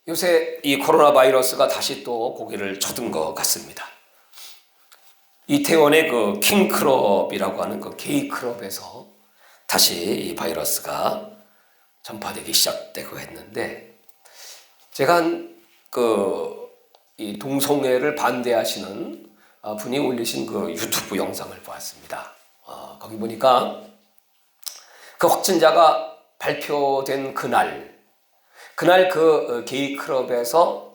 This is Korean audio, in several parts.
요새 이 코로나 바이러스가 다시 또 고개를 쳐든 것 같습니다. 이태원의 그 킹클럽이라고 하는 그 게이 클럽에서 다시 이 바이러스가 전파되기 시작되고 했는데, 제가 이 동성애를 반대하시는 분이 올리신 그 유튜브 영상을 보았습니다. 거기 보니까 그 확진자가 발표된 그날 그 게이 클럽에서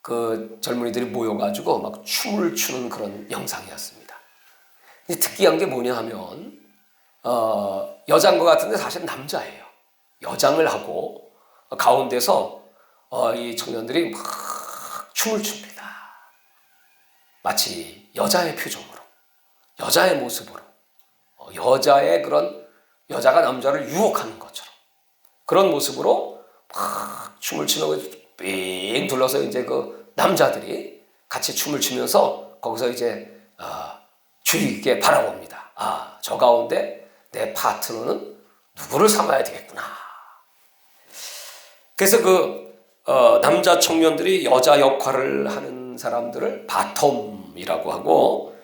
그 젊은이들이 모여가지고 막 춤을 추는 그런 영상이었습니다. 특이한 게 뭐냐 하면 여자인 것 같은데 사실 남자예요. 여장을 하고 가운데서 이 청년들이 막 춤을 춥니다. 마치 여자의 표정으로, 여자의 모습으로, 여자의 그런 여자가 남자를 유혹하는 것처럼 그런 모습으로 막 춤을 추면서 삥 둘러서 이제 그 남자들이 같이 춤을 추면서 거기서 이제 주의 깊게 바라봅니다. 저 가운데 내 파트너는 누구를 삼아야 되겠구나. 그래서 남자 청년들이 여자 역할을 하는 사람들을 바텀이라고 하고,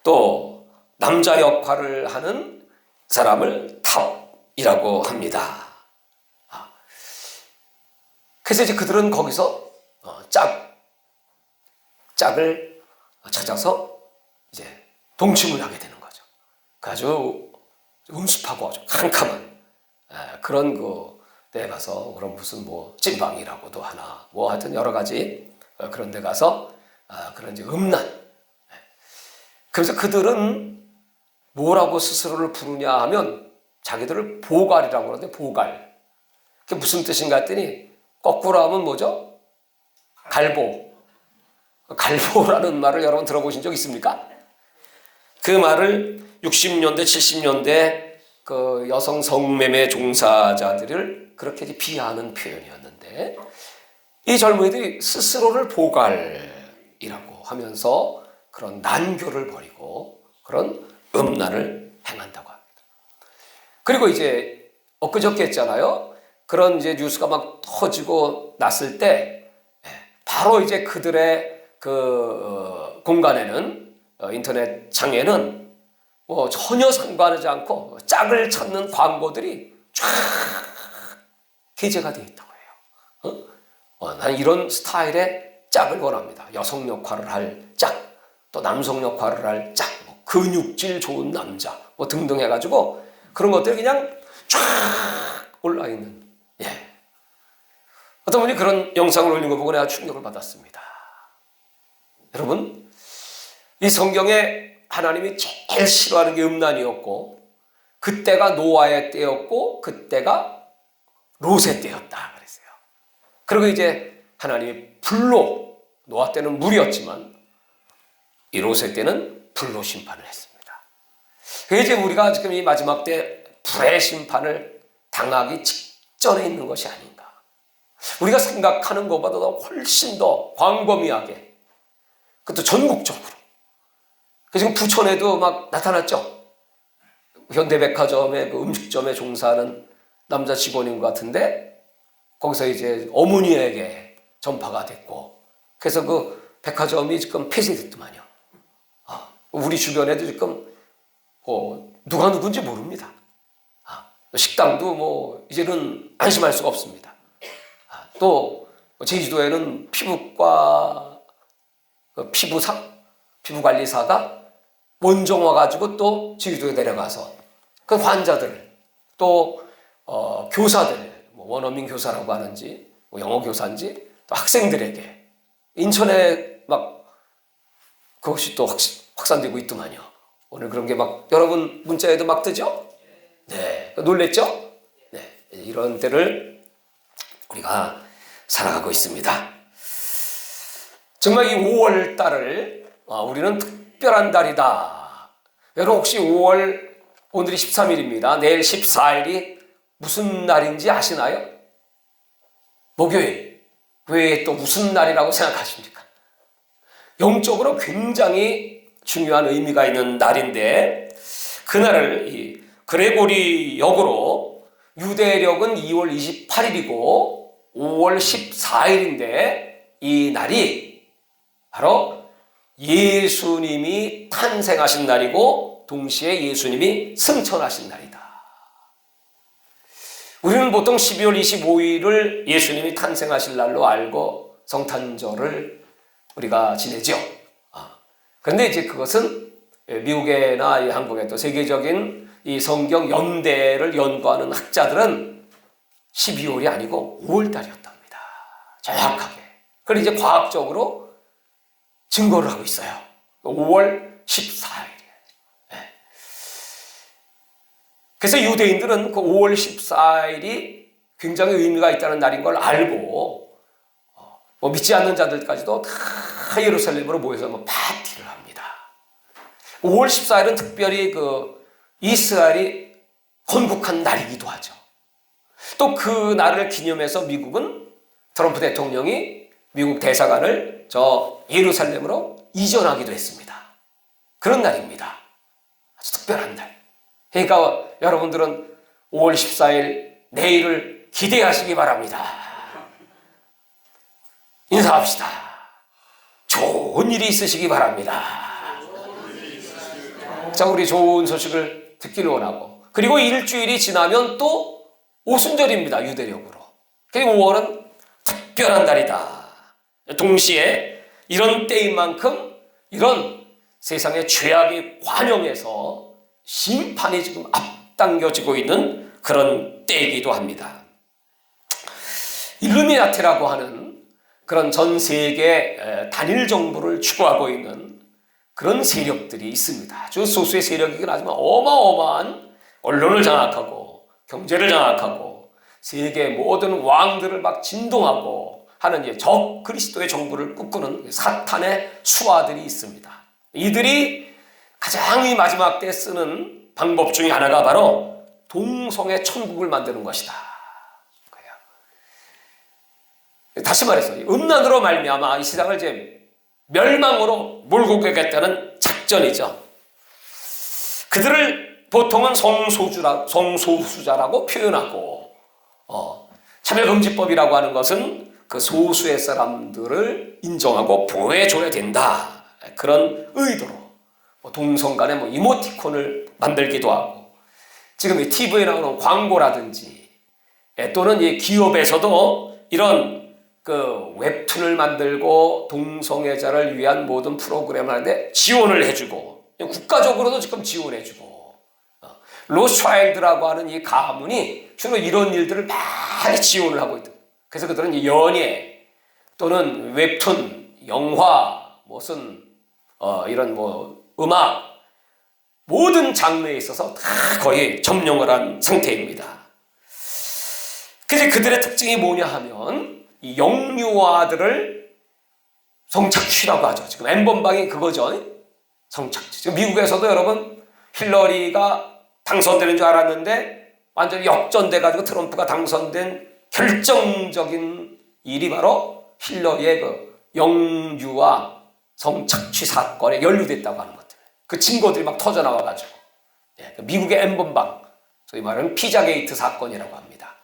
또 남자 역할을 하는 사람을 탑이라고 합니다. 그래서 이제 그들은 거기서 짝을 찾아서 이제 동침을 하게 되는 거죠. 아주 음습하고 아주 캄캄한 그런 데 가서, 그런 무슨 찐방이라고도 하나, 하여튼 여러 가지 그런 데 가서 그런 이제 음란. 그래서 그들은 뭐라고 스스로를 부르냐 하면 자기들을 보갈이라고 그러는데, 보갈. 그게 무슨 뜻인가 했더니 거꾸로 하면 뭐죠? 갈보. 갈보라는 말을 여러분 들어보신 적 있습니까? 그 말을 60년대, 70년대 그 여성 성매매 종사자들을 그렇게 비하하는 표현이었는데, 이 젊은이들이 스스로를 보갈이라고 하면서 그런 난교를 벌이고 그런 음란을 행한다고 합니다. 그리고 이제 엊그저께 했잖아요. 그런 이제 뉴스가 막 터지고 났을 때 바로 이제 그들의 그 공간에는, 인터넷 창에는 전혀 상관하지 않고 짝을 찾는 광고들이 쫙 게재가 되어 있다고 해요. 난 이런 스타일의 짝을 원합니다. 여성 역할을 할 짝, 또 남성 역할을 할 짝, 근육질 좋은 남자, 등등 해가지고 그런 것들이 그냥 쫙 올라 있는. 어떤 분이 그런 영상을 올린 거 보고 내가 충격을 받았습니다. 여러분, 이 성경에 하나님이 제일 싫어하는 게 음란이었고, 그때가 노아의 때였고, 그때가 롯의 때였다 그랬어요. 그리고 이제 하나님이 불로, 노아 때는 물이었지만 이 롯의 때는 불로 심판을 했습니다. 그래서 이제 우리가 지금 이 마지막 때 불의 심판을 당하기 직전에 있는 것이 아닌가. 우리가 생각하는 것보다도 훨씬 더 광범위하게, 그것도 전국적으로. 지금 부천에도 막 나타났죠. 현대백화점의 그 음식점에 종사하는 남자 직원인 것 같은데, 거기서 이제 어머니에게 전파가 됐고, 그래서 그 백화점이 지금 폐쇄됐더만요. 우리 주변에도 지금 누가 누군지 모릅니다. 식당도 이제는 안심할 수가 없습니다. 또 제주도에는 피부과 피부관리사가 원정 와가지고 또 제주도에 내려가서 그 환자들, 또 교사들, 원어민 교사라고 하는지 영어 교사인지 또 학생들에게 인천에 막 그것이 또 확산되고 있더만요. 오늘 그런 게 막 여러분 문자에도 막 뜨죠? 네, 놀랬죠? 네, 이런 때를 우리가 살아가고 있습니다. 정말 이 5월 달을 우리는 특별한 달이다. 여러분 혹시 5월, 오늘이 13일입니다. 내일 14일이 무슨 날인지 아시나요? 목요일. 왜 또 무슨 날이라고 생각하십니까? 영적으로 굉장히 중요한 의미가 있는 날인데, 그날을 이 그레고리 역으로 유대력은 2월 28일이고 5월 14일인데 이 날이 바로 예수님이 탄생하신 날이고 동시에 예수님이 승천하신 날이다. 우리는 보통 12월 25일을 예수님이 탄생하실 날로 알고 성탄절을 우리가 지내죠. 그런데 이제 그것은 미국에나 한국에 또 세계적인 이 성경 연대를 연구하는 학자들은 12월이 아니고 5월 달이었답니다. 정확하게. 그걸 이제 과학적으로 증거를 하고 있어요. 5월 14일이에요. 그래서 유대인들은 그 5월 14일이 굉장히 의미가 있다는 날인 걸 알고 뭐 믿지 않는 자들까지도 다 예루살렘으로 모여서 뭐 파티를 합니다. 5월 14일은 특별히 그 이스라엘이 건국한 날이기도 하죠. 또 그 날을 기념해서 미국은 트럼프 대통령이 미국 대사관을 저 예루살렘으로 이전하기도 했습니다. 그런 날입니다. 아주 특별한 날. 그러니까 여러분들은 5월 14일 내일을 기대하시기 바랍니다. 인사합시다. 좋은 일이 있으시기 바랍니다. 자, 우리 좋은 소식을 듣기를 원하고, 그리고 일주일이 지나면 또 오순절입니다. 유대력으로. 그리고 5월은 특별한 날이다. 동시에 이런 때인 만큼 이런 세상의 죄악이 관영해서 심판이 지금 앞당겨지고 있는 그런 때이기도 합니다. 일루미나티라고 하는 그런 전 세계 단일 정부를 추구하고 있는 그런 세력들이 있습니다. 아주 소수의 세력이긴 하지만 어마어마한 언론을 장악하고 경제를 장악하고 세계 모든 왕들을 막 진동하고 하는 적 그리스도의 정부를 꿈꾸는 사탄의 수하들이 있습니다. 이들이 가장 이 마지막 때 쓰는 방법 중에 하나가 바로 동성애 천국을 만드는 것이다. 다시 말해서 음란으로 말미암아 이 세상을 이제 멸망으로 몰고 가겠다는 작전이죠. 그들을 보통은 성소수자라고 표현하고 차별금지법이라고 하는 것은 그 소수의 사람들을 인정하고 보호해줘야 된다. 그런 의도로 동성 간에 이모티콘을 만들기도 하고, 지금 이 TV에 나오는 광고라든지 또는 이 기업에서도 이런 그 웹툰을 만들고 동성애자를 위한 모든 프로그램을 하는데 지원을 해주고, 국가적으로도 지금 지원해주고, 로스차일드라고 하는 이 가문이 주로 이런 일들을 많이 지원을 하고 있다. 그래서 그들은 연예 또는 웹툰, 영화, 무슨 이런 음악 모든 장르에 있어서 다 거의 점령을 한 상태입니다. 그래서 그들의 특징이 뭐냐 하면 이 영유아들을 성착취라고 하죠. 지금 N번방이 그거죠. 성착취. 지금 미국에서도 여러분 힐러리가 당선되는 줄 알았는데 완전히 역전돼가지고 트럼프가 당선된 결정적인 일이 바로 힐러리의 그 영유아 성착취 사건에 연루됐다고 하는 것들. 그 증거들이 막 터져나와가지고 미국의 N번방, 소위 말하는 피자게이트 사건이라고 합니다.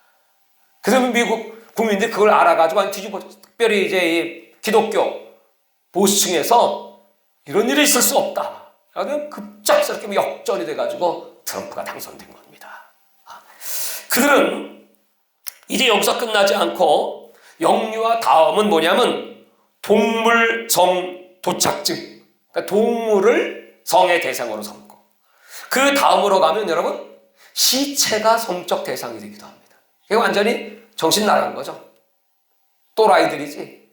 그래서 미국 국민들이 그걸 알아가지고 뒤집어, 특별히 이제 이 기독교 보수층에서 이런 일이 있을 수 없다. 그래서 급작스럽게 역전이 돼가지고 트럼프가 당선된 겁니다. 그들은 이제 여기서 끝나지 않고 영유아 다음은 뭐냐면 동물 성 도착증. 그러니까 동물을 성의 대상으로 삼고, 그 다음으로 가면 여러분 시체가 성적 대상이 되기도 합니다. 이게 완전히 정신 나간 거죠. 또라이들이지.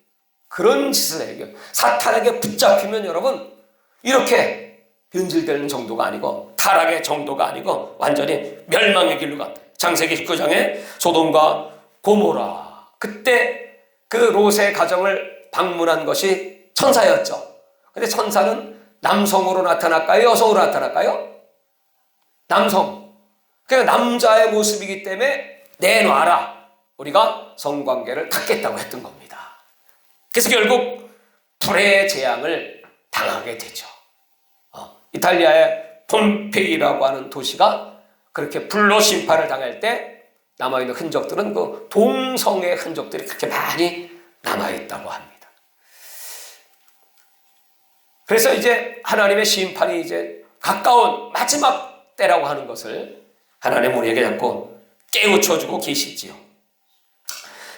그런 짓을 해요. 사탄에게 붙잡히면 여러분 이렇게 변질되는 정도가 아니고 타락의 정도가 아니고 완전히 멸망의 길로 간다. 창세기 19장에 소돔과 고모라, 그때 그 롯의 가정을 방문한 것이 천사였죠. 근데 천사는 남성으로 나타날까요? 여성으로 나타날까요? 남성. 그러니까 남자의 모습이기 때문에 내놔라. 우리가 성관계를 갖겠다고 했던 겁니다. 그래서 결국 불의 재앙을 당하게 되죠. 이탈리아의 폼페이라고 하는 도시가 그렇게 불로 심판을 당할 때 남아있는 흔적들은 그 동성의 흔적들이 그렇게 많이 남아있다고 합니다. 그래서 이제 하나님의 심판이 이제 가까운 마지막 때라고 하는 것을 하나님 우리에게 자꾸 깨우쳐주고 계시지요.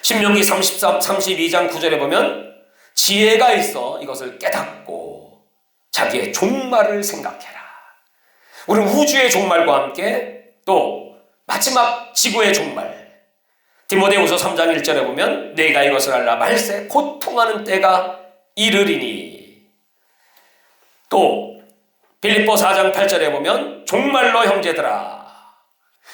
신명기 32장 9절에 보면 지혜가 있어 이것을 깨닫고 자기의 종말을 생각해라. 우리는 우주의 종말과 함께 또 마지막 지구의 종말, 디모데후서 3장 1절에 보면 내가 이것을 알라 말세 고통하는 때가 이르리니, 또 빌립보 4장 8절에 보면 종말로 형제들아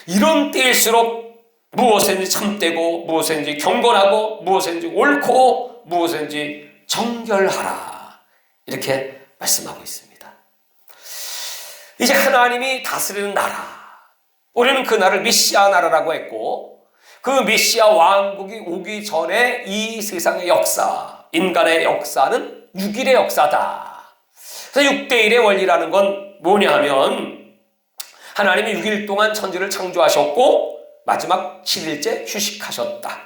이런 때일수록 무엇인지 참되고 무엇인지 경건하고 무엇인지 옳고 무엇인지 정결하라, 이렇게 말씀하고 있습니다. 이제 하나님이 다스리는 나라, 우리는 그 나라를 메시아 나라라고 했고, 그 메시아 왕국이 오기 전에 이 세상의 역사, 인간의 역사는 6일의 역사다. 그래서 6대1의 원리라는 건 뭐냐 하면 하나님이 6일 동안 천지를 창조하셨고 마지막 7일째 휴식하셨다.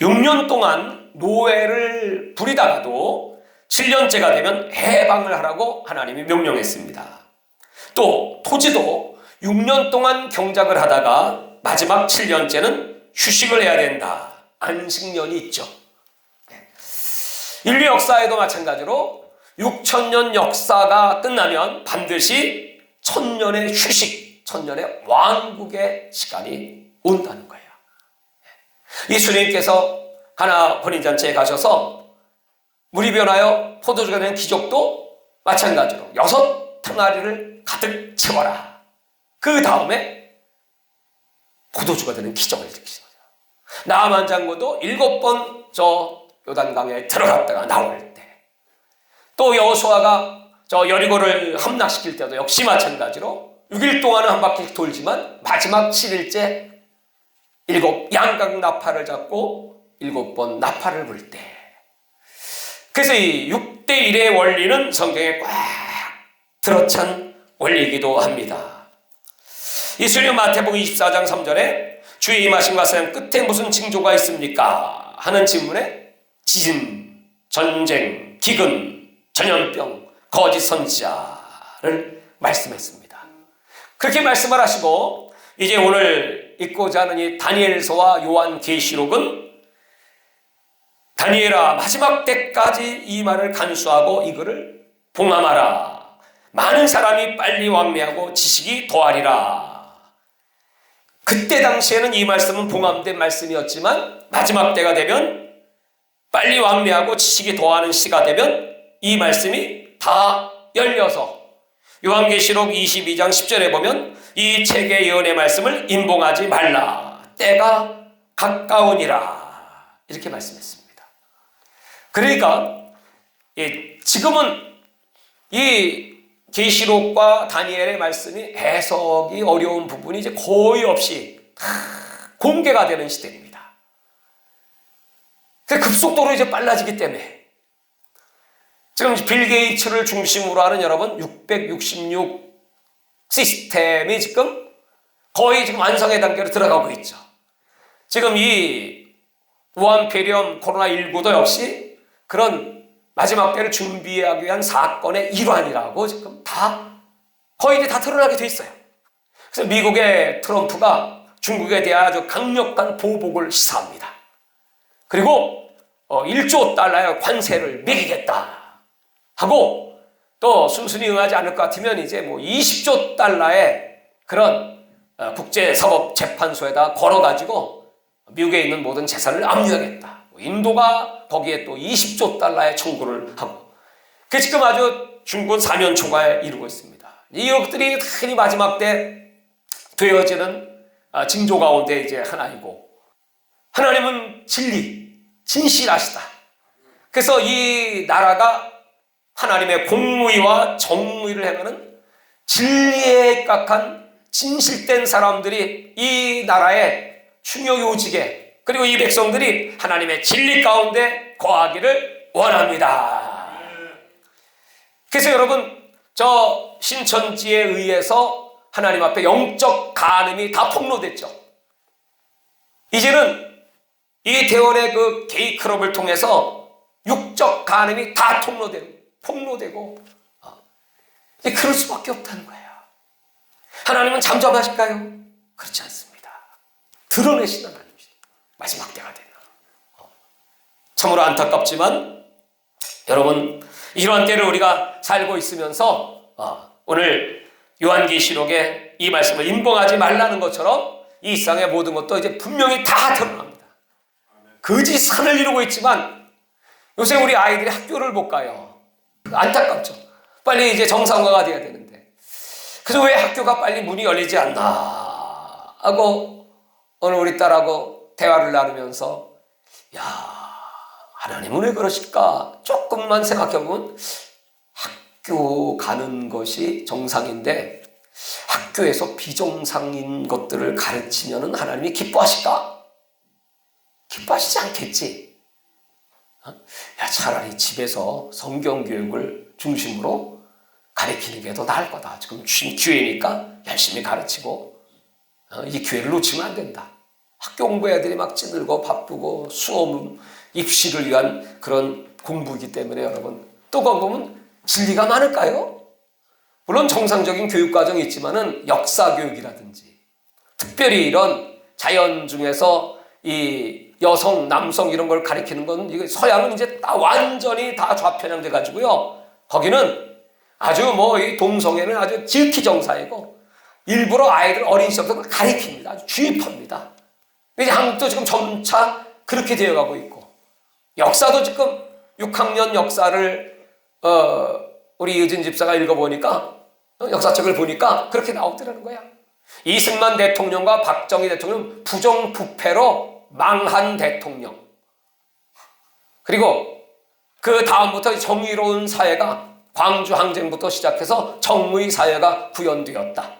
6년 동안 노예를 부리다가도 7년째가 되면 해방을 하라고 하나님이 명령했습니다. 또 토지도 6년 동안 경작을 하다가 마지막 7년째는 휴식을 해야 된다. 안식년이 있죠. 인류 역사에도 마찬가지로 6,000년 역사가 끝나면 반드시 1,000년의 휴식, 1,000년의 왕국의 시간이 온다는 거예요. 예수님께서 가나 혼인잔치에 가셔서 물이 변하여 포도주가 된 기적도 마찬가지로 6 탕아리를 가득 채워라. 그 다음에 포도주가 되는 기적을 일으키신 거죠. 나아만 장군도 7번 저 요단강에 들어갔다가 나올 때, 또 여호수아가 저 여리고를 함락시킬 때도 역시 마찬가지로 6일 동안은 한 바퀴 돌지만 마지막 7일째 7 양각 나팔을 잡고 7번 나팔을 불 때, 그래서 이 6대1의 원리는 성경에 꽉 들어찬 원리이기도 합니다. 예수님 마태복음 24장 3절에 주의 임하심과 사형 끝에 무슨 징조가 있습니까? 하는 질문에 지진, 전쟁, 기근, 전염병, 거짓 선지자를 말씀했습니다. 그렇게 말씀을 하시고 이제 오늘 읽고자 하는 이 다니엘서와 요한계시록은 다니엘아 마지막 때까지 이 말을 간수하고 이거를 봉함하라. 많은 사람이 빨리 왕래하고 지식이 더하리라. 그때 당시에는 이 말씀은 봉함된 말씀이었지만 마지막 때가 되면 빨리 왕래하고 지식이 더하는 시가 되면 이 말씀이 다 열려서 요한계시록 22장 10절에 보면 이 책의 예언의 말씀을 임봉하지 말라. 때가 가까우니라. 이렇게 말씀했습니다. 그러니까 지금은 이 계시록과 다니엘의 말씀이 해석이 어려운 부분이 이제 거의 없이 공개가 되는 시대입니다. 급속도로 이제 빨라지기 때문에 지금 빌 게이츠를 중심으로 하는 여러분 666 시스템이 지금 거의 지금 완성의 단계로 들어가고 있죠. 지금 이 우한폐렴 코로나19도 역시 그런 마지막 때를 준비하기 위한 사건의 일환이라고 지금 거의 이제 다 드러나게 돼 있어요. 그래서 미국의 트럼프가 중국에 대한 아주 강력한 보복을 시사합니다. 그리고 1조 달러의 관세를 매기겠다 하고, 또 순순히 응하지 않을 것 같으면 이제 20조 달러의 그런 국제사법재판소에다 걸어가지고 미국에 있는 모든 재산을 압류하겠다. 인도가 거기에 또 20조 달러의 청구를 하고, 그 지금 아주 중국은 사면초가에 이르고 있습니다. 이것들이 흔히 마지막 때 되어지는 징조 가운데 이제 하나이고, 하나님은 진리, 진실하시다. 그래서 이 나라가 하나님의 공의와 정의를 행하는 진리에 각한 진실된 사람들이 이 나라의 중요 요직에, 그리고 이 백성들이 하나님의 진리 가운데 거하기를 원합니다. 그래서 여러분, 저 신천지에 의해서 하나님 앞에 영적 간음이 다 폭로됐죠. 이제는 이 대원의 그 게이클럽을 통해서 육적 간음이 다 폭로되고 이제 그럴 수밖에 없다는 거예요. 하나님은 잠잠하실까요? 그렇지 않습니다. 드러내시는 하나님이시다. 마지막 때가 됐나. 참으로 안타깝지만 여러분, 이러한 때를 우리가 살고 있으면서 오늘 요한계시록에 이 말씀을 임봉하지 말라는 것처럼 이 세상의 모든 것도 이제 분명히 다 드러납니다. 거짓 산을 이루고 있지만 요새 우리 아이들이 학교를 못 가요. 안타깝죠. 빨리 이제 정상화가 돼야 되는데. 그래서 왜 학교가 빨리 문이 열리지 않나 하고 오늘 우리 딸하고 대화를 나누면서 하나님은 왜 그러실까? 조금만 생각해보면 학교 가는 것이 정상인데 학교에서 비정상인 것들을 가르치면 하나님이 기뻐하실까? 기뻐하시지 않겠지. 차라리 집에서 성경교육을 중심으로 가르치는 게 더 나을 거다. 지금 기회니까 열심히 가르치고 이 기회를 놓치면 안 된다. 학교 공부 애들이 막 찌들고 바쁘고 수험 입시를 위한 그런 공부이기 때문에 여러분, 또 거기 보면 진리가 많을까요? 물론 정상적인 교육과정이 있지만은 역사교육이라든지 특별히 이런 자연 중에서 이 여성, 남성 이런 걸 가리키는 건 이거 서양은 이제 완전히 다 좌편향돼 가지고요. 거기는 아주 이 동성애는 아주 지극히 정사이고 일부러 아이들 어린 시절부터 가리킵니다. 아주 주입합니다. 이제 한국도 지금 점차 그렇게 되어가고 있고 역사도 지금 6학년 역사를 우리 이의진 집사가 읽어보니까 역사책을 보니까 그렇게 나오더라는 거야. 이승만 대통령과 박정희 대통령 부정부패로 망한 대통령. 그리고 그 다음부터 정의로운 사회가 광주 항쟁부터 시작해서 정의 사회가 구현되었다.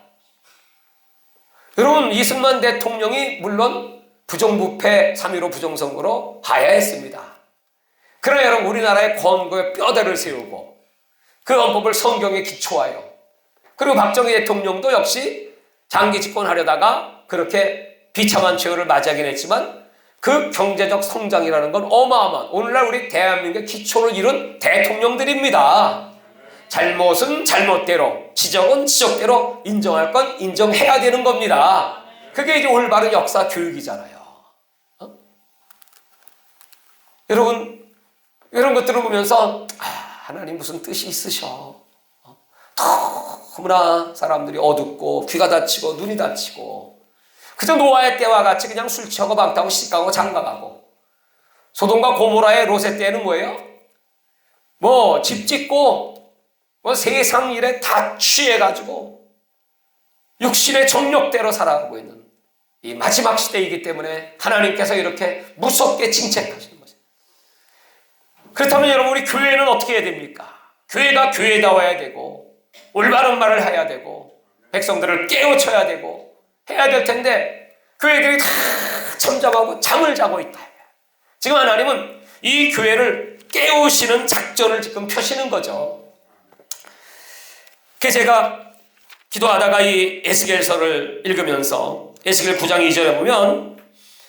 여러분, 이승만 대통령이 물론 부정부패 3.15 부정선거로 하야했습니다. 그러나 여러분, 우리나라의 권고에 뼈대를 세우고 그 헌법을 성경에 기초하여, 그리고 박정희 대통령도 역시 장기 집권하려다가 그렇게 비참한 최후를 맞이하긴 했지만 그 경제적 성장이라는 건 어마어마한, 오늘날 우리 대한민국의 기초를 이룬 대통령들입니다. 잘못은 잘못대로, 지적은 지적대로 인정할 건 인정해야 되는 겁니다. 그게 이제 올바른 역사 교육이잖아요. 여러분, 이런 것들을 보면서 하나님 무슨 뜻이 있으셔. 너무나 사람들이 어둡고 귀가 닫히고 눈이 닫히고 그저 노아의 때와 같이 그냥 술 취하고 방탕하고 시집가고 장가가고, 소돔과 고모라의 롯의 때는 뭐예요? 집 짓고 세상 일에 다 취해가지고 육신의 정욕대로 살아가고 있는 이 마지막 시대이기 때문에 하나님께서 이렇게 무섭게 징책하시는 거죠. 그렇다면 여러분, 우리 교회는 어떻게 해야 됩니까? 교회가 교회다워야 되고 올바른 말을 해야 되고 백성들을 깨우쳐야 되고 해야 될 텐데 교회들이 다 잠잠하고 잠을 자고 있다. 지금 하나님은 이 교회를 깨우시는 작전을 지금 펴시는 거죠. 그래서 제가 기도하다가 이 에스겔서를 읽으면서 에스겔 9장 2절에 보면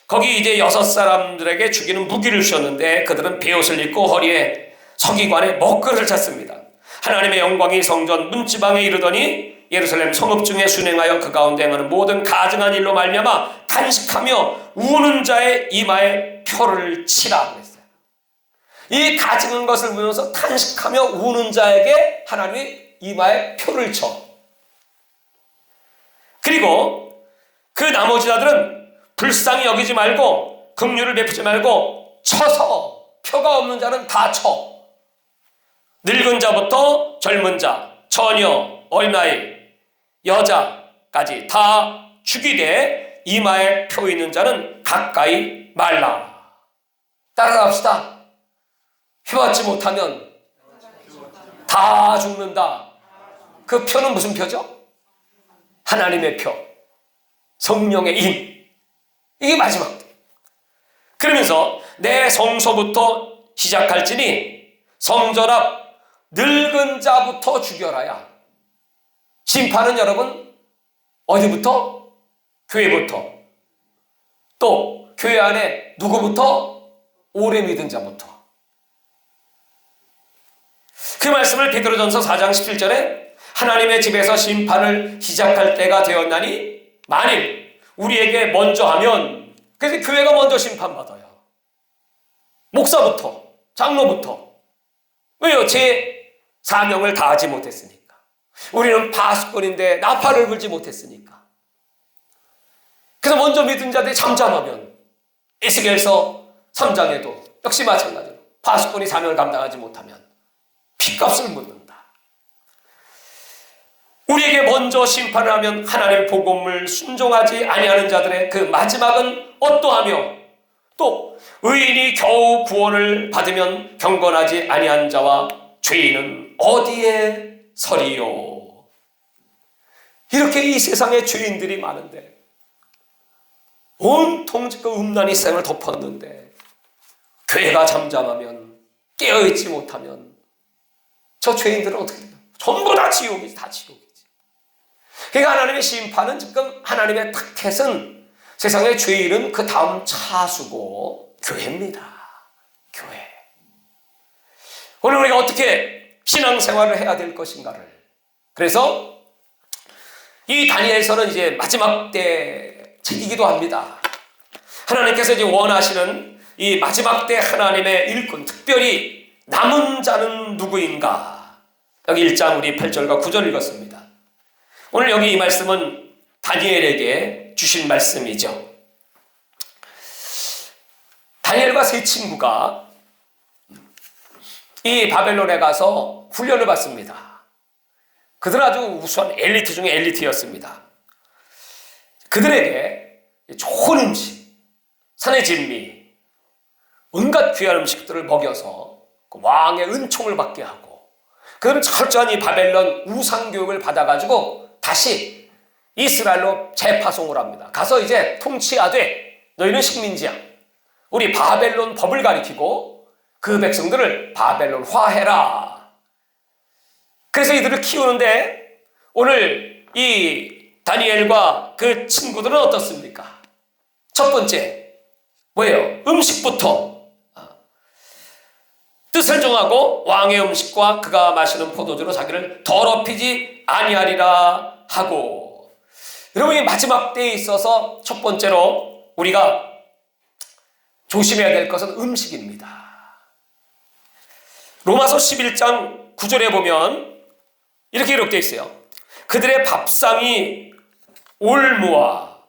거기 이제 6사람들에게 죽이는 무기를 주셨는데 그들은 베옷을 입고 허리에 서기관에 먹글을 찼습니다. 하나님의 영광이 성전 문지방에 이르더니 예루살렘 성읍 중에 순행하여 그 가운데 행하는 모든 가증한 일로 말미암아 탄식하며 우는 자의 이마에 표를 치라 그랬어요. 이 가증한 것을 보면서 탄식하며 우는 자에게 하나님이 이마에 표를 쳐. 그리고 그 나머지 자들은 불쌍히 여기지 말고 긍휼을 베푸지 말고 쳐서, 표가 없는 자는 다 쳐. 늙은 자부터 젊은 자, 처녀, 어린아이, 여자까지 다 죽이되 이마에 표 있는 자는 가까이 말라. 따라갑시다. 휘받지 못하면 다 죽는다. 그 표는 무슨 표죠? 하나님의 표, 성령의 힘. 이게 마지막. 그러면서 내 성소부터 시작할지니 성전 앞 늙은 자부터 죽여라야. 심판은 여러분 어디부터? 교회부터. 또 교회 안에 누구부터? 오래 믿은 자부터. 그 말씀을 베드로전서 4장 17절에 하나님의 집에서 심판을 시작할 때가 되었나니 만일 우리에게 먼저 하면, 그래서 교회가 먼저 심판받아요. 목사부터, 장로부터. 왜요? 제 사명을 다하지 못했으니까. 우리는 파수꾼인데 나팔을 불지 못했으니까. 그래서 먼저 믿은 자들이 잠잠하면, 에스겔서 3장에도 역시 마찬가지로 파수꾼이 사명을 감당하지 못하면 핏값을 묻는다. 우리에게 먼저 심판을 하면 하나님의 복음을 순종하지 아니하는 자들의 그 마지막은 어떠하며, 또 의인이 겨우 구원을 받으면 경건하지 아니한 자와 죄인은 어디에 서리요. 이렇게 이 세상에 죄인들이 많은데, 온통 그 음란이 세상을 덮었는데, 교회가 잠잠하면, 깨어있지 못하면 저 죄인들은 어떻게 돼요? 전부 다 지옥이지, 다 지옥이지. 그러니까 하나님의 심판은 지금 하나님의 타켓은 세상의 죄인은 그 다음 차수고 교회입니다. 교회. 오늘 우리가 어떻게 신앙생활을 해야 될 것인가를. 그래서 이 다니엘서는 이제 마지막 때 책이기도 합니다. 하나님께서 이제 원하시는 이 마지막 때 하나님의 일꾼, 특별히 남은 자는 누구인가? 여기 1장 우리 8절과 9절 읽었습니다. 오늘 여기 이 말씀은 다니엘에게 주신 말씀이죠. 다니엘과 세 친구가 이 바벨론에 가서 훈련을 받습니다. 그들은 아주 우수한 엘리트 중에 엘리트였습니다. 그들에게 좋은 음식, 산의 진미, 온갖 귀한 음식들을 먹여서 그 왕의 은총을 받게 하고, 그들은 철저한 이 바벨론 우상교육을 받아가지고 다시 이스라엘로 재파송을 합니다. 가서 이제 통치하되 너희는 식민지야. 우리 바벨론 법을 가리키고 그 백성들을 바벨론화해라. 그래서 이들을 키우는데 오늘 이 다니엘과 그 친구들은 어떻습니까? 첫 번째 뭐예요? 음식부터 뜻을 정하고 왕의 음식과 그가 마시는 포도주로 자기를 더럽히지 아니하리라 하고, 여러분이 마지막 때에 있어서 첫 번째로 우리가 조심해야 될 것은 음식입니다. 로마서 11장 9절에 보면 이렇게 기록되어 있어요. 그들의 밥상이 올무와,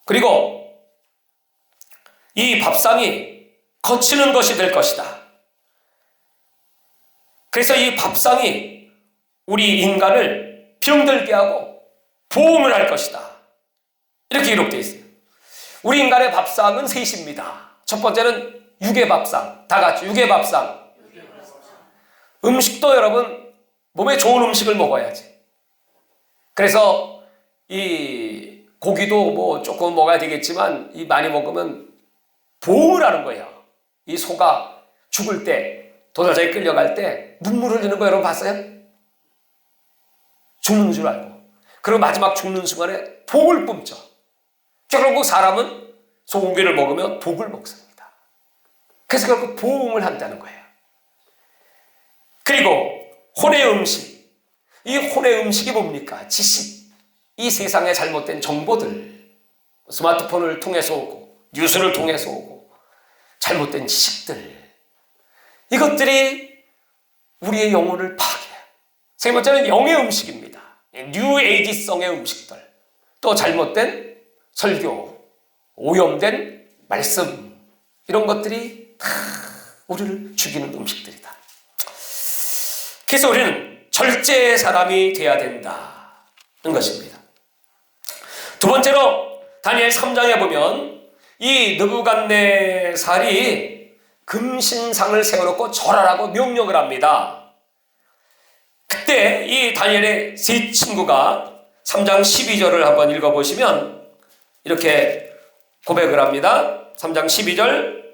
그리고 이 밥상이 거치는 것이 될 것이다. 그래서 이 밥상이 우리 인간을 병들게 하고 보험을 할 것이다. 이렇게 기록되어 있어요. 우리 인간의 밥상은 셋입니다. 첫 번째는 육의 밥상. 다 같이 육의 밥상. 음식도 여러분 몸에 좋은 음식을 먹어야지. 그래서 이 고기도 뭐 조금 먹어야 되겠지만 이 많이 먹으면 보험을 하는 거예요. 이 소가 죽을 때, 도살장에 끌려갈 때 눈물 흘리는 거 여러분 봤어요? 죽는 줄 알고. 그리고 마지막 죽는 순간에 독을 뿜죠. 결국 사람은 소고기를 먹으면 독을 먹습니다. 그래서 결국 보험을 한다는 거예요. 그리고 혼의 음식. 이 혼의 음식이 뭡니까? 지식. 이 세상의 잘못된 정보들. 스마트폰을 통해서 오고, 뉴스를 통해서 오고, 잘못된 지식들, 이것들이 우리의 영혼을 파괴해요. 세 번째는 영의 음식입니다. 뉴에이지성의 음식들, 또 잘못된 설교, 오염된 말씀, 이런 것들이 다 우리를 죽이는 음식들이다. 그래서 우리는 절제의 사람이 되어야 된다는 것입니다. 두 번째로 다니엘 3장에 보면 이 느부갓네살이 금신상을 세워놓고 절하라고 명령을 합니다. 그때 이 다니엘의 세 친구가 3장 12절을 한번 읽어보시면 이렇게 고백을 합니다. 3장 12절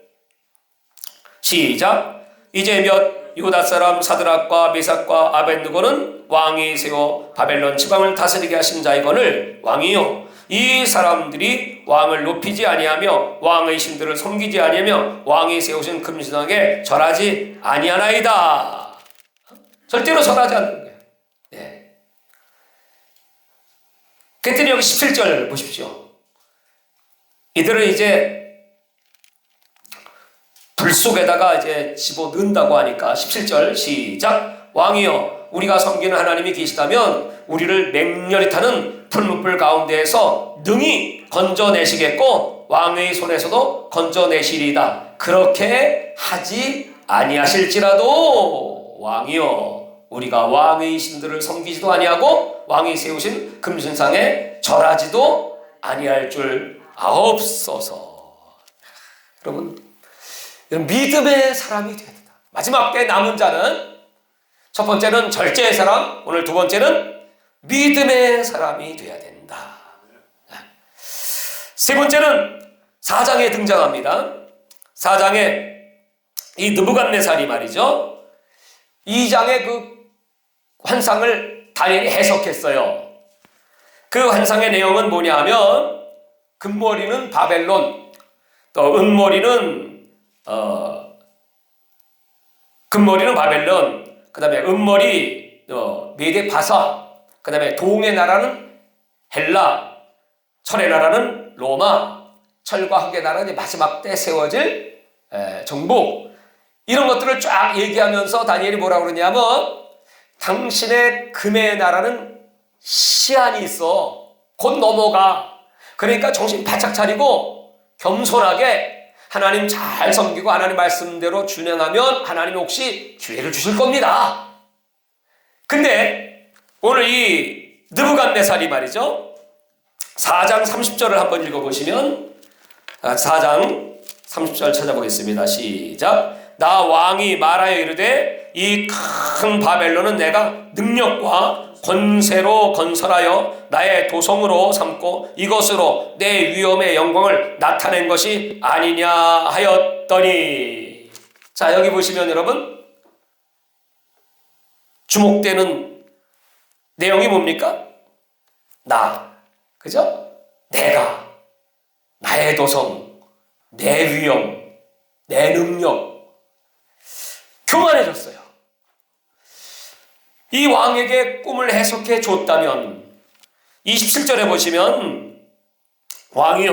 시작. 이제 몇 유다 사람 사드락과 메삭과 아벳느고는 왕이 세워 바벨론 지방을 다스리게 하신 자이거늘 왕이요 이 사람들이 왕을 높이지 아니하며 왕의 신들을 섬기지 아니하며 왕이 세우신 금신상에 절하지 아니하나이다. 절대로 절하지 않는 거예요. 네. 그랬더니 여기 17절 보십시오. 이들은 이제 불 속에다가 이제 집어넣는다고 하니까 17절 시작. 왕이여 우리가 섬기는 하나님이 계시다면 우리를 맹렬히 타는 풀무불 가운데에서 능히 건져내시겠고 왕의 손에서도 건져내시리이다. 그렇게 하지 아니하실지라도 왕이여 우리가 왕의 신들을 섬기지도 아니하고 왕이 세우신 금신상에 절하지도 아니할 줄 아옵소서. 여러분, 이런 믿음의 사람이 되어야 된다. 마지막 때 남은 자는 첫 번째는 절제의 사람, 오늘 두 번째는 믿음의 사람이 되어야 된다. 세 번째는 4장에 등장합니다. 4장에 이 느부갓네살이 말이죠. 2장의 그 환상을 다니엘이 해석했어요. 그 환상의 내용은 뭐냐 하면 금머리는 바벨론, 또 금머리는 바벨론, 그 다음에 은머리 메데 바사, 그 다음에 동의 나라는 헬라, 철의 나라는 로마, 철과 흙의 나라는 마지막 때 세워질 정복, 이런 것들을 쫙 얘기하면서 다니엘이 뭐라고 그러냐면 당신의 금의 나라는 시한이 있어. 곧 넘어가. 그러니까 정신 바짝 차리고 겸손하게 하나님 잘 섬기고 하나님 말씀대로 준행하면 하나님이 혹시 기회를 주실 겁니다. 근데 오늘 이 느부갓네살이 말이죠. 4장 30절을 한번 읽어보시면 4장 30절 찾아보겠습니다. 시작. 나 왕이 말하여 이르되 이 큰 바벨론은 내가 능력과 권세로 건설하여 나의 도성으로 삼고 이것으로 내 위엄의 영광을 나타낸 것이 아니냐 하였더니. 자, 여기 보시면 여러분 주목되는 내용이 뭡니까? 그죠? 내가, 나의 도성, 내 위엄, 내 능력 교만해졌어요. 이 왕에게 꿈을 해석해 줬다면 27절에 보시면 왕이여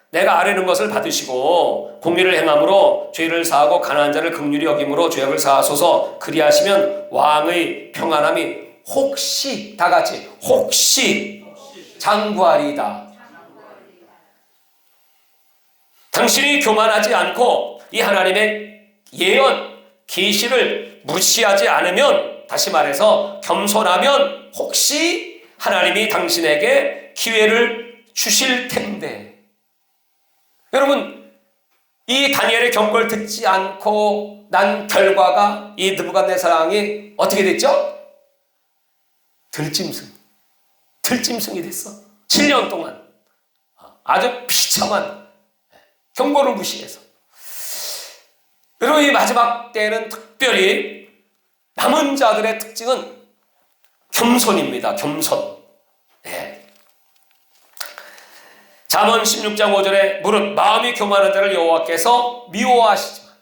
내가 아뢰는 것을 받으시고 공의를 행함으로 죄를 사하고 가난한 자를 긍휼히 여김으로 죄악을 사하소서. 그리하시면 왕의 평안함이 혹시 다 같이 혹시 장구하리이다. 당신이 교만하지 않고 이 하나님의 예언 계시를 무시하지 않으면, 다시 말해서 겸손하면 혹시 하나님이 당신에게 기회를 주실 텐데. 여러분, 이 다니엘의 경고를 듣지 않고 난 결과가 이 느부갓네살 왕이 어떻게 됐죠? 들짐승이 됐어. 7년 동안 아주 비참한 경고를 무시해서. 그리고 이 마지막 때는 특별히 남은 자들의 특징은 겸손입니다. 겸손. 네. 잠언 16장 5절에 무릇 마음이 교만한 자를 여호와께서 미워하시지만,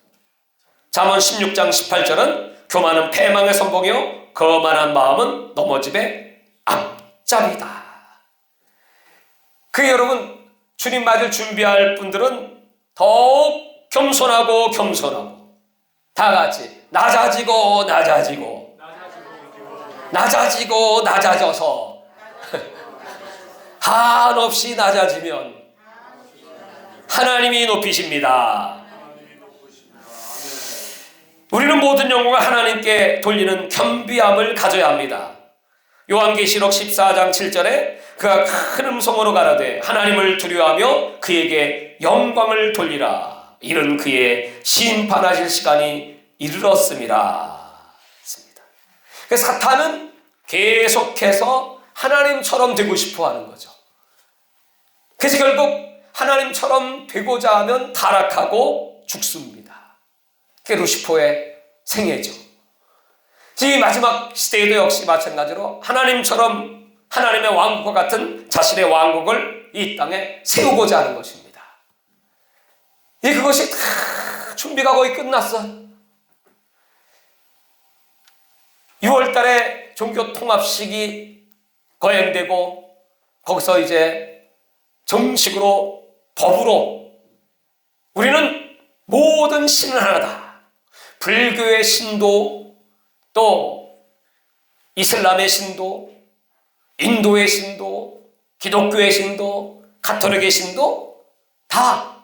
잠언 16장 18절은 교만은 패망의 선봉이요 거만한 마음은 넘어짐의 앞잡이다. 그 여러분, 주님 맞을 준비할 분들은 더욱 겸손하고 다 같이 낮아지고 낮아져서 한없이 낮아지면 하나님이 높이십니다. 우리는 모든 영광을 하나님께 돌리는 겸비함을 가져야 합니다. 요한계시록 14장 7절에 그가 큰 음성으로 가라되 하나님을 두려워하며 그에게 영광을 돌리라. 이는 그의 심판하실 시간이 이르렀습니다. 그래서 사탄은 계속해서 하나님처럼 되고 싶어 하는 거죠. 그래서 결국 하나님처럼 되고자 하면 타락하고 죽습니다. 그게 루시퍼의 생애죠. 이 마지막 시대에도 역시 마찬가지로 하나님처럼 하나님의 왕국과 같은 자신의 왕국을 이 땅에 세우고자 하는 것입니다. 그것이 다 준비가 거의 끝났어. 6월 달에 종교 통합식이 거행되고 거기서 이제 정식으로 법으로 우리는 모든 신은 하나다. 불교의 신도, 또 이슬람의 신도, 인도의 신도, 기독교의 신도, 가톨릭의 신도 다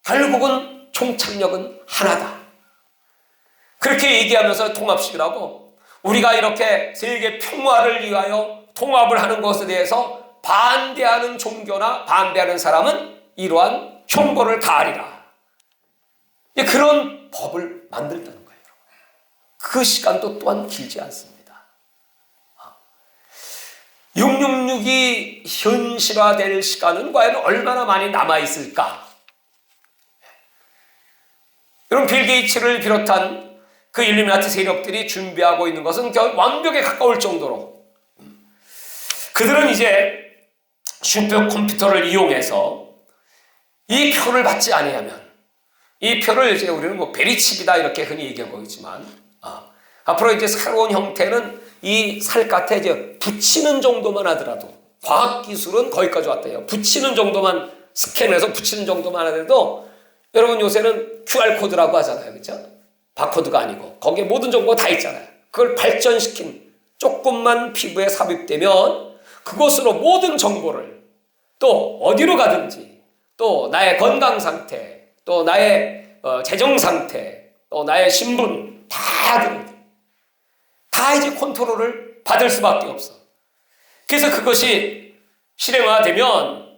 결국은 총착력은 하나다. 그렇게 얘기하면서 통합식이라고, 우리가 이렇게 세계 평화를 위하여 통합을 하는 것에 대해서 반대하는 종교나 반대하는 사람은 이러한 형벌을 가하리라. 그런 법을 만들다는 거예요. 그 시간도 또한 길지 않습니다. 666이 현실화될 시간은 과연 얼마나 많이 남아있을까? 여러분, 빌 게이츠를 비롯한 그 일루미나티 세력들이 준비하고 있는 것은 완벽에 가까울 정도로, 그들은 이제 슈퍼컴퓨터를 이용해서 이 표를 받지 아니하면, 이 표를 이제 우리는 뭐 베리칩이다 이렇게 흔히 얘기하고 있지만, 앞으로 이제 새로운 형태는 이 살갗에 이제 붙이는 정도만 하더라도, 과학기술은 거기까지 왔대요. 붙이는 정도만, 스캔해서 붙이는 정도만 하더라도, 여러분 요새는 QR코드라고 하잖아요. 그렇죠? 바코드가 아니고 거기에 모든 정보가 다 있잖아요. 그걸 발전시킨, 조금만 피부에 삽입되면 그것으로 모든 정보를, 또 어디로 가든지, 또 나의 건강 상태, 또 나의 재정 상태, 또 나의 신분 다 이제 컨트롤을 받을 수밖에 없어. 그래서 그것이 실행화되면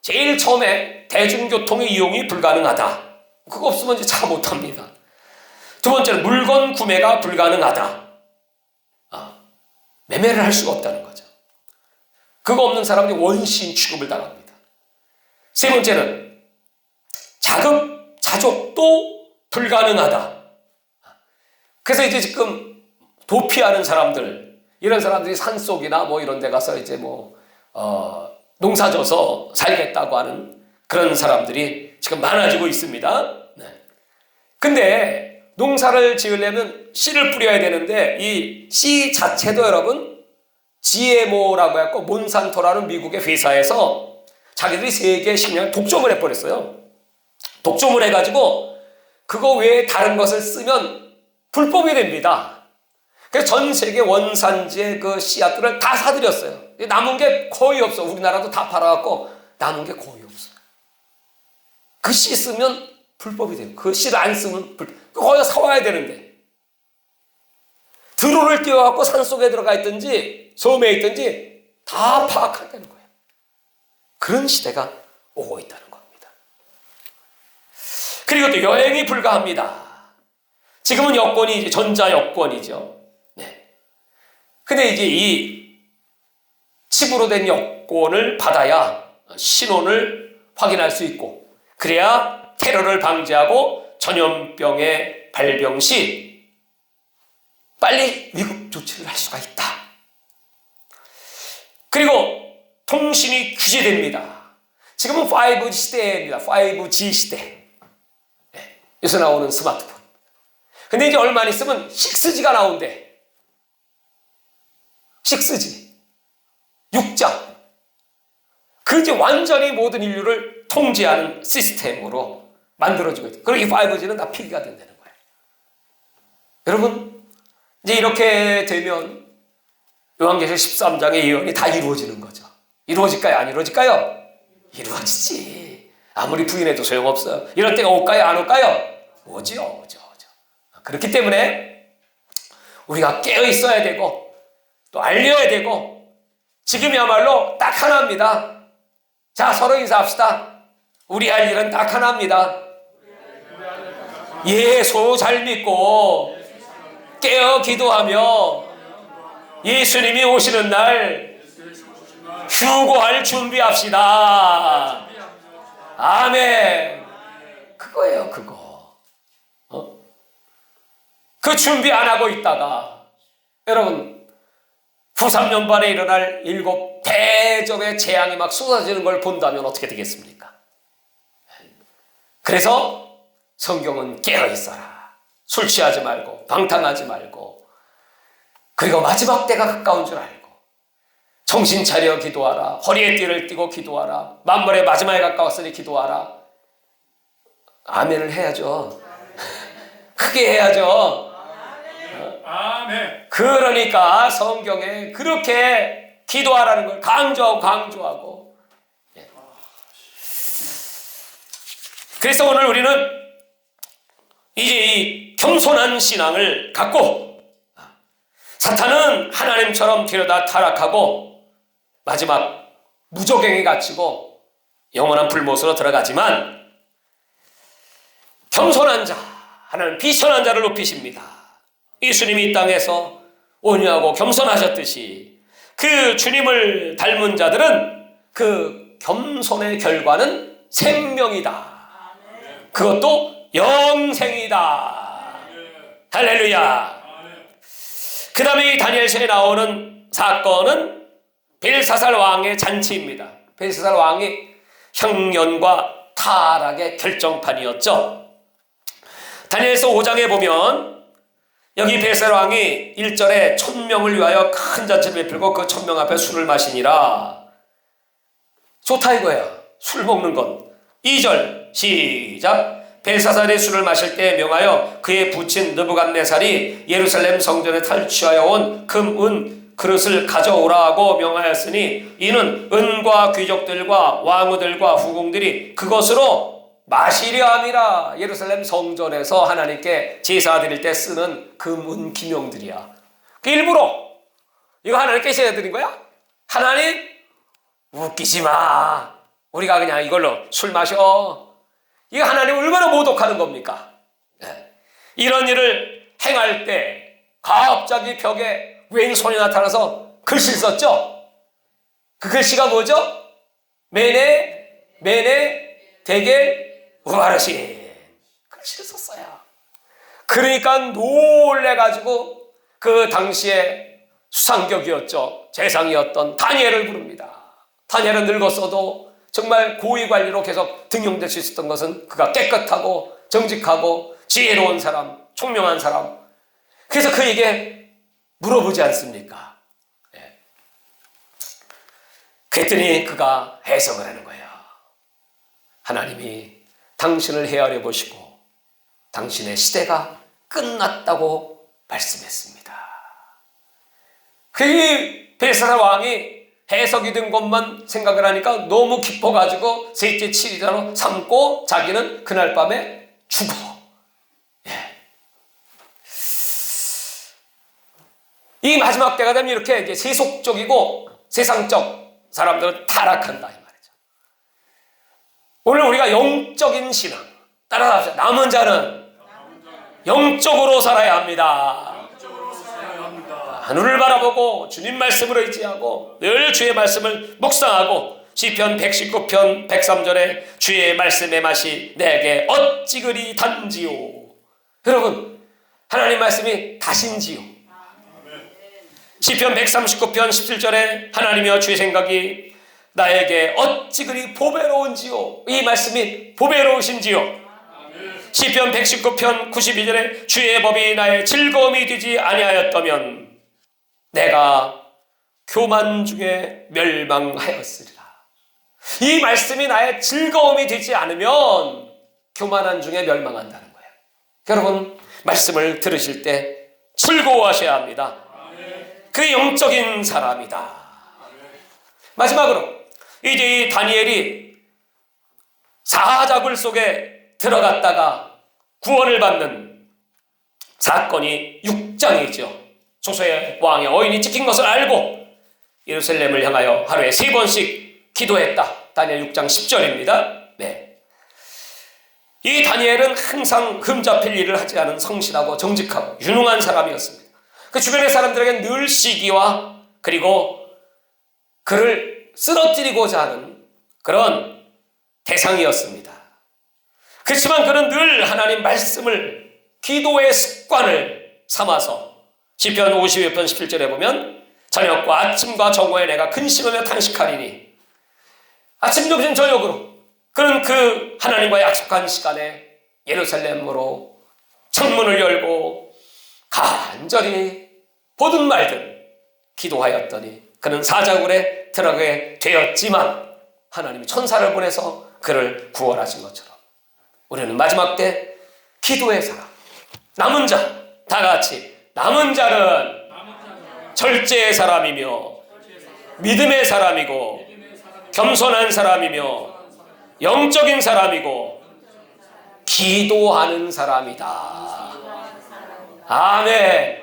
제일 처음에 대중교통의 이용이 불가능하다. 그거 없으면 이제 차 못합니다. 두 번째는 물건 구매가 불가능하다. 매매를 할 수가 없다는 거죠. 그거 없는 사람들이 원시인 취급을 당합니다. 세 번째는 자급, 자족도 불가능하다. 그래서 이제 지금 도피하는 사람들, 이런 사람들이 산속이나 뭐 이런 데 가서 이제 농사 져서 살겠다고 하는 그런 사람들이 지금 많아지고 있습니다. 근데 농사를 지으려면 씨를 뿌려야 되는데 이 씨 자체도 여러분 GMO라고 해서 몬산토라는 미국의 회사에서 자기들이 세계 식량을 독점을 해버렸어요. 독점을 해가지고 그거 외에 다른 것을 쓰면 불법이 됩니다. 그래서 전 세계 원산지의 그 씨앗들을 다 사들였어요. 남은 게 거의 없어. 우리나라도 다 팔아갖고 남은 게 거의 없어요. 그 씨 쓰면 불법이 돼요. 그 씨를 안 쓰면 거기서 사와야 되는데, 드론을 띄워갖고 산속에 들어가 있든지 섬에 있든지 다 파악한다는 거예요. 그런 시대가 오고 있다는 겁니다. 그리고 또 여행이 불가합니다. 지금은 여권이 이제 전자 여권이죠. 근데 이제 이 칩으로 된 여권을 받아야 신원을 확인할 수 있고, 그래야 테러를 방지하고 전염병의 발병 시 빨리 위급 조치를 할 수가 있다. 그리고 통신이 규제됩니다. 지금은 5G 시대입니다. 5G 시대. 여기서 나오는 스마트폰. 근데 이제 얼마 안 있으면 6G가 나온대. 6G. 6자. 그 이제 완전히 모든 인류를 통제하는 시스템으로 만들어지고 있다. 그리고 이 5G는 다 폐기가 된다는 거예요. 여러분, 이제 이렇게 되면 요한계시록 13장의 예언이 다 이루어지는 거죠. 이루어질까요? 안 이루어질까요? 이루어지지. 아무리 부인해도 소용없어요. 이런 때가 올까요? 안 올까요? 오죠. 그렇기 때문에 우리가 깨어 있어야 되고 또 알려야 되고, 지금이야말로 딱 하나입니다. 자, 서로 인사합시다. 우리 할 일은 딱 하나입니다. 예수 잘 믿고 깨어 기도하며 예수님이 오시는 날 휴거할 준비합시다. 아멘. 그거예요, 그거. 그 준비 안 하고 있다가 여러분 후 3년 반에 일어날 7 대접의 재앙이 막 쏟아지는 걸 본다면 어떻게 되겠습니까? 그래서 성경은 깨어있어라. 술 취하지 말고 방탕하지 말고 그리고 마지막 때가 가까운 줄 알고 정신 차려 기도하라. 허리에 띠를 띠고 기도하라. 만물의 마지막에 가까웠으니 기도하라. 아멘을 해야죠. 크게 해야죠. 아멘. 그러니까 성경에 그렇게 기도하라는 걸 강조하고 예. 그래서 오늘 우리는 이제 이 겸손한 신앙을 갖고 사탄은 하나님처럼 들여다 타락하고 마지막 무저갱에 갇히고 영원한 불못으로 들어가지만 겸손한 자, 하나님 비천한 자를 높이십니다. 예수님이 이 땅에서 온유하고 겸손하셨듯이 그 주님을 닮은 자들은 그 겸손의 결과는 생명이다. 그것도 영생이다. 할렐루야. 그 다음에 이 다니엘서에 나오는 사건은 벨사살 왕의 잔치입니다. 벨사살 왕이 형년과 타락의 결정판이었죠. 다니엘서 5장에 보면 여기 벨사살 왕이 1절에 1000명을 위하여 큰 잔치를 베풀고 그 1000명 앞에 술을 마시니라. 좋다 이거야. 술 먹는 건. 2절 시작. 벨사살이 술을 마실 때 명하여 그의 부친 느부갓네살이 예루살렘 성전에 탈취하여 온 금, 은, 그릇을 가져오라 하고 명하였으니 이는 은과 귀족들과 왕후들과 후궁들이 그것으로 마시려 함이라. 예루살렘 성전에서 하나님께 제사 드릴 때 쓰는 금, 은, 기명들이야. 그 일부러 이거 하나님께 제사 드린 거야? 하나님 웃기지 마. 우리가 그냥 이걸로 술 마셔. 이거 하나님 얼마나 모독하는 겁니까? 네. 이런 일을 행할 때 갑자기 벽에 왼손이 나타나서 글씨를 썼죠? 그 글씨가 뭐죠? 메네 데겔 우바르신 글씨를 썼어요. 그러니까 놀래가지고 그 당시에 수상격이었죠. 재상이었던 다니엘을 부릅니다. 다니엘은 늙었어도 정말 고위관리로 계속 등용될 수 있었던 것은 그가 깨끗하고 정직하고 지혜로운 사람, 총명한 사람. 그래서 그에게 물어보지 않습니까? 네. 그랬더니 그가 해석을 하는 거예요. 하나님이 당신을 헤아려 보시고 당신의 시대가 끝났다고 말씀했습니다. 그 벨사살 왕이 해석이 된 것만 생각을 하니까 너무 기뻐가지고 셋째 7일자로 삼고 자기는 그날 밤에 죽어. 예. 이 마지막 때가 되면 이렇게 이제 세속적이고 세상적 사람들은 타락한다 이 말이죠. 오늘 우리가 영적인 신앙 따라갑시다. 남은 자는 영적으로 살아야 합니다. 하늘을 바라보고 주님 말씀을 의지하고 늘 주의 말씀을 묵상하고 시편 119편 103절에 주의 말씀의 맛이 내게 어찌 그리 단지요. 여러분 하나님 말씀이 다신지요. 시편 139편 17절에 하나님이여 주의 생각이 나에게 어찌 그리 보배로운지요. 이 말씀이 보배로우신지요. 시편 119편 92절에 주의 법이 나의 즐거움이 되지 아니하였다면 내가 교만 중에 멸망하였으리라. 이 말씀이 나의 즐거움이 되지 않으면 교만한 중에 멸망한다는 거예요. 여러분 말씀을 들으실 때 즐거워하셔야 합니다. 그 영적인 사람이다. 마지막으로 이제 이 다니엘이 사자굴 속에 들어갔다가 구원을 받는 사건이 6장이죠. 조소의 왕의 어인이 찍힌 것을 알고 예루살렘을 향하여 하루에 3번씩 기도했다. 다니엘 6장 10절입니다. 네. 이 다니엘은 항상 흠잡힐 일을 하지 않은 성실하고 정직하고 유능한 사람이었습니다. 그 주변의 사람들에게 늘 시기와 그리고 그를 쓰러뜨리고자 하는 그런 대상이었습니다. 그렇지만 그는 늘 하나님 말씀을 기도의 습관을 삼아서 시편 52편 17절에 보면 저녁과 아침과 정오에 내가 근심하며 탄식하리니 아침 점심 저녁으로 그는 그 하나님과 약속한 시간에 예루살렘으로 창문을 열고 간절히 보든 말든 기도하였더니 그는 사자굴에 들어가게 되었지만 하나님이 천사를 보내서 그를 구원하신 것처럼 우리는 마지막 때 기도의 사람, 남은 자, 다 같이 남은 자는 절제의 사람이며 믿음의 사람이고 겸손한 사람이며 영적인 사람이고 기도하는 사람이다. 아멘.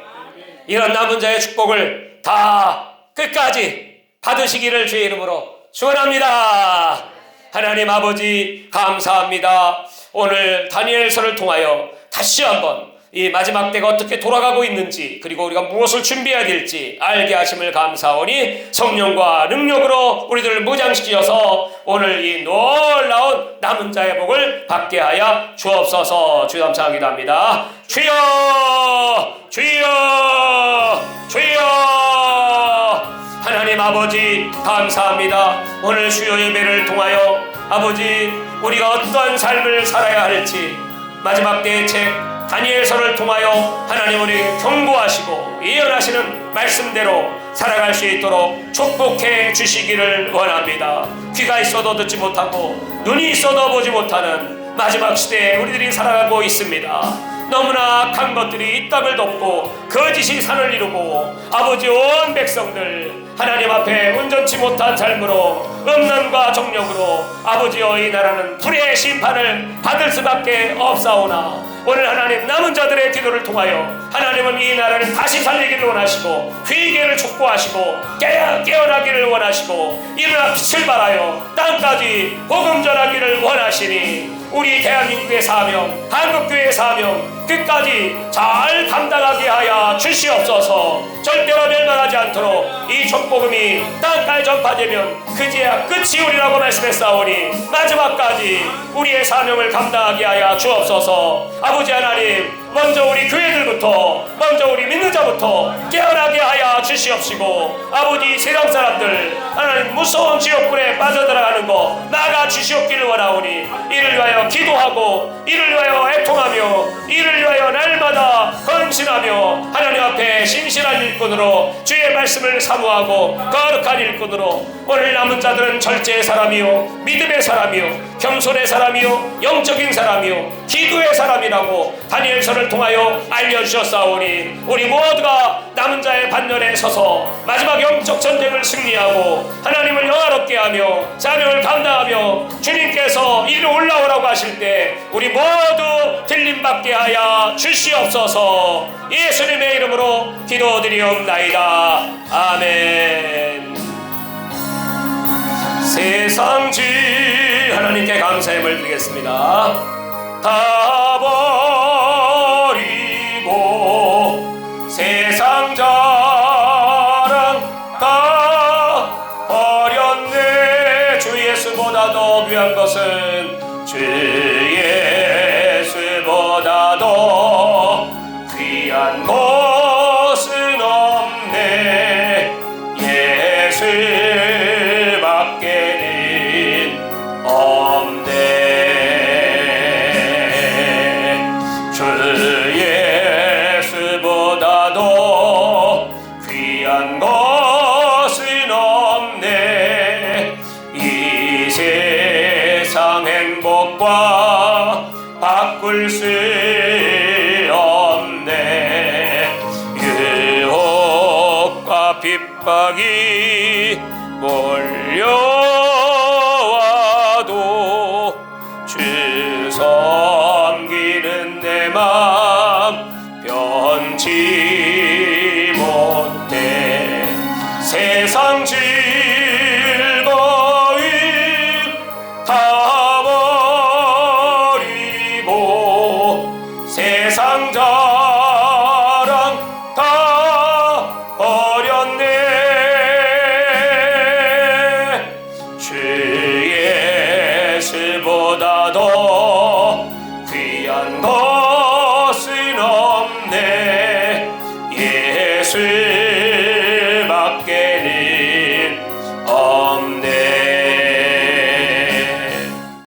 이런 남은 자의 축복을 다 끝까지 받으시기를 주의 이름으로 축원합니다. 하나님 아버지 감사합니다. 오늘 다니엘서를 통하여 다시 한번 이 마지막 때가 어떻게 돌아가고 있는지 그리고 우리가 무엇을 준비해야 될지 알게 하심을 감사하오니 성령과 능력으로 우리들을 무장시키셔서 오늘 이 놀라운 남은 자의 복을 받게 하여 주옵소서. 주여 감사하기도 합니다. 주여 주여 주여. 하나님 아버지 감사합니다. 오늘 주여 예배를 통하여 아버지 우리가 어떠한 삶을 살아야 할지 마지막 때의 책 다니엘서를 통하여 하나님 우리 경고하시고 예언하시는 말씀대로 살아갈 수 있도록 축복해 주시기를 원합니다. 귀가 있어도 듣지 못하고 눈이 있어도 보지 못하는 마지막 시대에 우리들이 살아가고 있습니다. 너무나 악한 것들이 이 땅을 덮고 거짓이 산을 이루고 아버지 온 백성들 하나님 앞에 온전치 못한 삶으로 음란과 정력으로 아버지여 이 나라는 불의 심판을 받을 수밖에 없사오나 오늘 하나님 남은 자들의 기도를 통하여 하나님은 이 나라를 다시 살리기를 원하시고 회개를 촉구하시고 깨어나기를 원하시고 일어나 빛을 발하여 땅까지 복음 전하기를 원하시니 우리 대한민국의 사명 한국교회의 사명 끝까지 잘 감당하게 하여 주시옵소서. 절대로 멸망하지 않도록 이 족복음이 땅까지 전파되면 그제야 끝이 우리라고 말씀했사오니 마지막까지 우리의 사명을 감당하게 하여 주옵소서. 아버지 하나님 먼저 우리 교회들부터 먼저 우리 믿는 자부터 깨어나게 하여 주시옵시고 아버지 세상 사람들 하나님 무서운 지옥불에 빠져들어가는 거 막아 주시옵기를 원하오니 이를 위하여 기도하고 이를 위하여 애통하며 이를 위하여 날마다 헌신하며 하나님 앞에 신실한 일꾼으로 주의 말씀을 사모하고 거룩한 일꾼으로 오늘 남은 자들은 절제의 사람이요 믿음의 사람이요 겸손의 사람이요 영적인 사람이요 기도의 사람이라고 다니엘서를 통하여 알려주셨사오니 우리 모두가 남은 자의 반열에 서서 마지막 영적 전쟁을 승리하고 하나님을 영화롭게 하며 사명을 감당하며 주님께서 이리로 올라오라고 하실 때 우리 모두 들림받게 하여 주시옵소서. 예수님의 이름으로 기도드리옵나이다. 아멘. 세상지 하나님께 감사함을 드리겠습니다. 다 버리고 세상 자랑 다 버렸네. 주 예수보다 더 귀한 것은 주 예수보다 더 귀한 것은 없네. 예수밖에는 없네. 주 예수보다 더 귀한 것은 없네. 이 세상 행복과 바꿀 수 없네. 유혹과 핍박이 몰려와도 주 섬기는 내 맘 변치 못해. 세상 즐거움 다 버리고 세상 자랑 다 버렸네. 주 예수보다 더